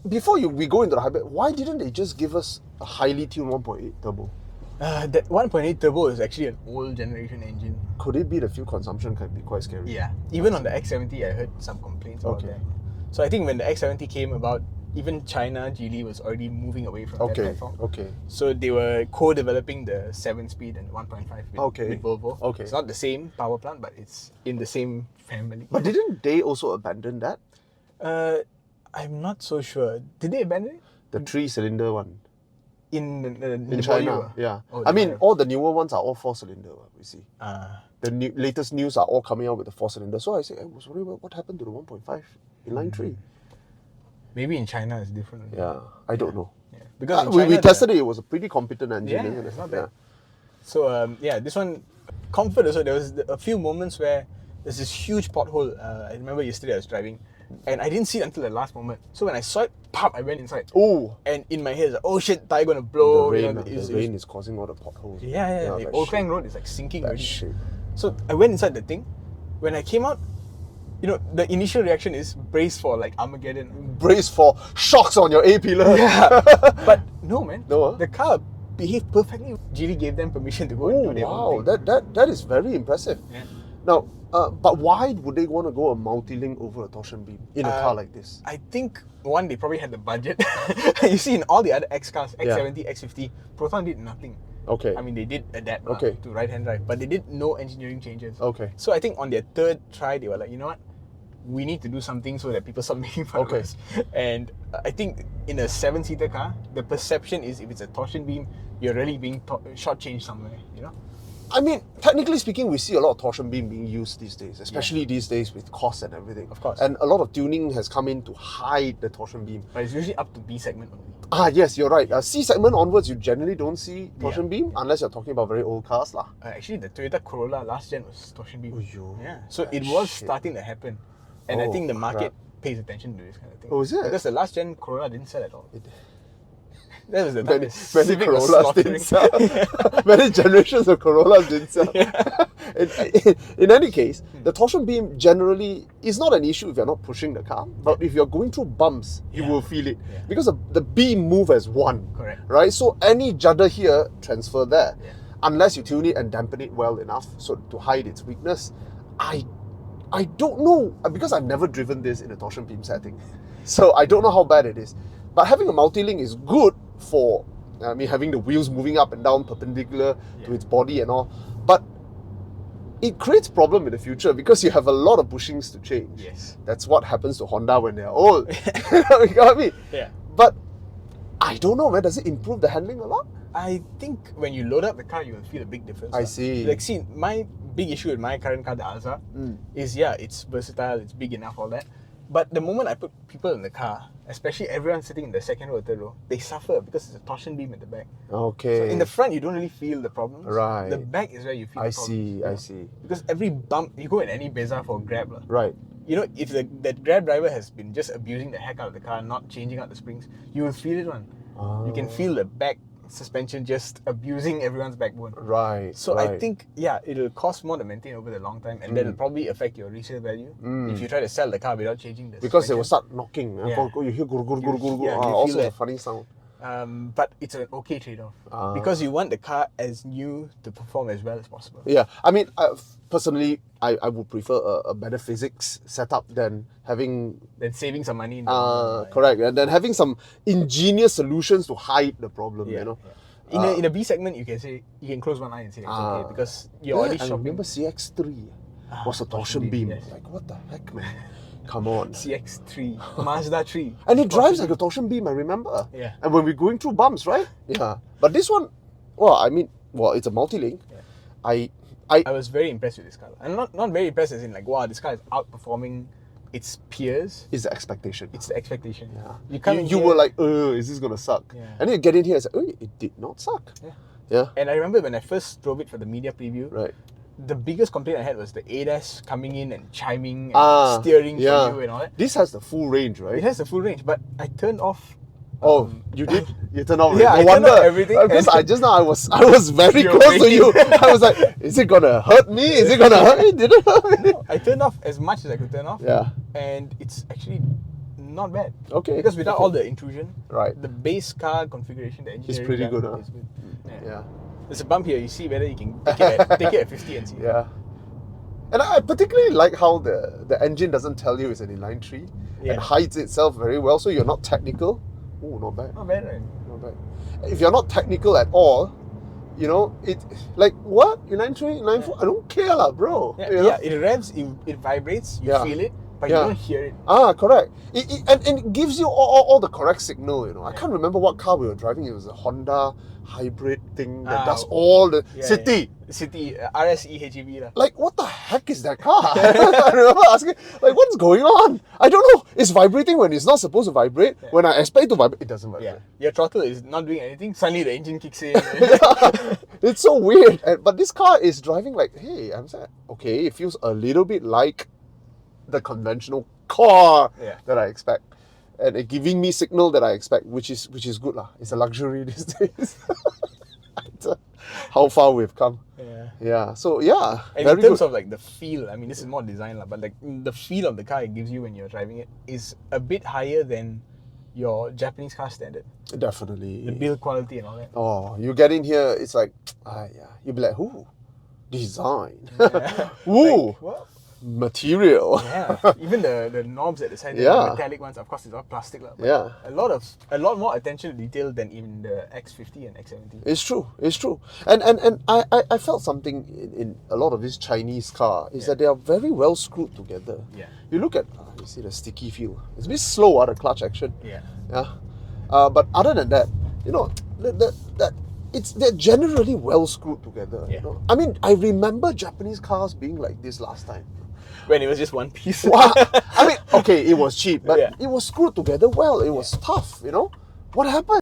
before we go into the hybrid, why didn't they just give us a highly tuned 1.8 turbo? That 1.8 turbo is actually an old generation engine. Could it be the fuel consumption can be quite scary? Yeah. Even on the X90, I heard some complaints about that. So I think when the X70 came about, even China, Geely was already moving away from that platform. Okay. So they were co-developing the 7-speed and 1.5 with Volvo. Okay. It's not the same power plant, but it's in the same family. But didn't they also abandon that? I'm not so sure. Did they abandon it? The 3-cylinder one. In China, yeah. Oh, I mean, all the newer ones are all 4-cylinder, we see. The latest news are all coming out with the 4-cylinder. So I said, I was worried about what happened to the 1.5 in line 3. Maybe in China it's different. Yeah, I don't know. Yeah. Because we tested it, it was a pretty competent engine, isn't it? It's not bad. So, this one, comfort also, there was a few moments where there's this huge pothole. I remember yesterday I was driving and I didn't see it until the last moment. So when I saw it, pop, I went inside. Oh! And in my head, it's like, oh shit, tire gonna blow. The rain is causing all the potholes. Yeah. The Old Klang Road is like sinking already. Shit. So I went inside the thing. When I came out, the initial reaction is brace for like Armageddon. Brace for shocks on your A-pillar. Yeah. But no, man. No, The car behaved perfectly. Geely gave them permission to go and do their own thing. That is very impressive. Yeah. Now, but why would they want to go a multilink over a torsion beam in a car like this? I think, one, they probably had the budget. You see, in all the other X cars, X70, X50, Proton did nothing. Okay. I mean, they did adapt to right-hand drive, but they did no engineering changes. Okay. So I think on their third try, they were like, you know what? We need to do something so that people stop making fun of us. And I think in a 7-seater car, the perception is if it's a torsion beam, you're really being shortchanged somewhere, I mean, technically speaking, we see a lot of torsion beam being used these days, especially these days with cost and everything. Of course. And a lot of tuning has come in to hide the torsion beam. But it's usually up to B segment only. Yes, you're right. C segment onwards, you generally don't see torsion beam unless you're talking about very old cars. Actually, the Toyota Corolla last gen was torsion beam. Oyo, yeah. So it was starting to happen. And I think the market pays attention to this kind of thing. Oh, is it? Because the last gen Corolla didn't sell at all. That was the many Corollas didn't sell. Many generations of Corollas didn't sell. In any case, the torsion beam generally is not an issue if you're not pushing the car, but if you're going through bumps, you will feel it. Because the beam move as one. Correct. Right? So any judder here, transfer there. Unless you tune it and dampen it well enough so to hide its weakness. I don't know, because I've never driven this in a torsion beam setting. So I don't know how bad it is. But having a multilink is good for, having the wheels moving up and down perpendicular to its body and all. But it creates problem in the future because you have a lot of bushings to change. Yes. That's what happens to Honda when they're old. You got me? Yeah. But I don't know, man. Does it improve the handling a lot? I think when you load up the car, you will feel a big difference. I see. Like, see, my big issue with my current car, the Alza, is it's versatile, it's big enough, all that. But the moment I put people in the car, especially everyone sitting in the second row or third row, they suffer because it's a torsion beam at the back. Okay. So in the front, you don't really feel the problems. Right. The back is where you feel the problems. I see. Because every bump, you go in any bazaar for Grab. Right. If that Grab driver has been just abusing the heck out of the car, not changing out the springs, you will feel it, man. You can feel the back suspension just abusing everyone's backbone. Right. So I think, it'll cost more to maintain over the long time, and that'll probably affect your resale value if you try to sell the car without changing the because suspension. they will start knocking. You hear gur gur gur gur gur. Also a funny sound. But it's an okay trade-off because you want the car as new to perform as well as possible. Yeah, I mean, personally, I would prefer a better physics setup than having... Than saving some money. Correct, and then having some ingenious solutions to hide the problem, In a B segment, you can close one eye and say it's okay because you're already shopping. I remember CX3 was a torsion beam. Yes. Like, what the heck, man? Come on. CX3, Mazda 3. And it drives like a torsion beam, I remember. Yeah. And when we're going through bumps, right? Yeah. But this one, it's a multilink. Yeah. I was very impressed with this car. And not very impressed as in like, wow, this car is outperforming its peers. It's the expectation. It's the expectation. Yeah. You were like, is this going to suck? Yeah. And then you get in here and say, it did not suck. Yeah. And I remember when I first drove it for the media preview, right. The biggest complaint I had was the ADAS coming in and chiming and steering for you and all that. This has the full range, right? It has the full range, but I turned off. You did? You turned off? Yeah, I turned off everything. Because I was very close to you. I was like, is it gonna hurt me? Is it gonna hurt me? Did it hurt me? No, I turned off as much as I could turn off. Yeah. And it's actually not bad. Okay. Because without all the intrusion, Right. the base car configuration, the engineering pretty done good, huh? is good. Yeah. There's a bump here. You see whether you can take it at 50 and see. Yeah. And I particularly like how the engine doesn't tell you it's an inline 3 Yeah. and hides itself very well, so you're not technical. Oh, not bad. Not bad, right? Not bad. If you're not technical at all, you know, it like what? Inline 3, inline 4? I don't care, lah, bro. Yeah, You know? yeah, it revs, it vibrates, you Yeah. feel it, but Yeah. you don't hear it. Ah, correct. And it gives you all the correct signal, you know. I can't remember what car we were driving. It was a Honda hybrid thing that does all the city. City, RSE HEV. Like, what the heck is that car? I remember asking, like, what's going on? I don't know. It's vibrating when it's not supposed to vibrate. Yeah. When I expect it to vibrate, it doesn't vibrate. Yeah, your throttle is not doing anything. Suddenly the engine kicks in. It's so weird. But this car is driving like, hey, I'm sad. Okay, it feels a little bit like the conventional car that I expect. And it giving me signal that I expect, which is good lah. It's a luxury these days. How far we've come. Yeah. So yeah. And very in terms good. of like the feel, I mean, this is more design lah, but like the feel of the car it gives you when you're driving it is a bit higher than your Japanese car standard. Definitely. The build quality and all that. Oh, you get in here, it's like, you'll be like, ooh, design. Yeah. Ooh, Like, what? material. Yeah, even the knobs at the side, the metallic ones, of course, it's all plastic. But Yeah. a lot more attention to detail than in the X50 and X70. It's true. And I felt something in a lot of this Chinese car is that they are very well screwed together. Yeah. You look at, you see the sticky feel. It's a bit slow, the clutch action. Yeah. Yeah. But other than that, you know, they're generally well screwed together. Yeah. You know? I mean, I remember Japanese cars being like this last time. When it was just one piece. Wow. I mean, okay, it was cheap, but Yeah. it was screwed together well. It was tough, you know. What happened?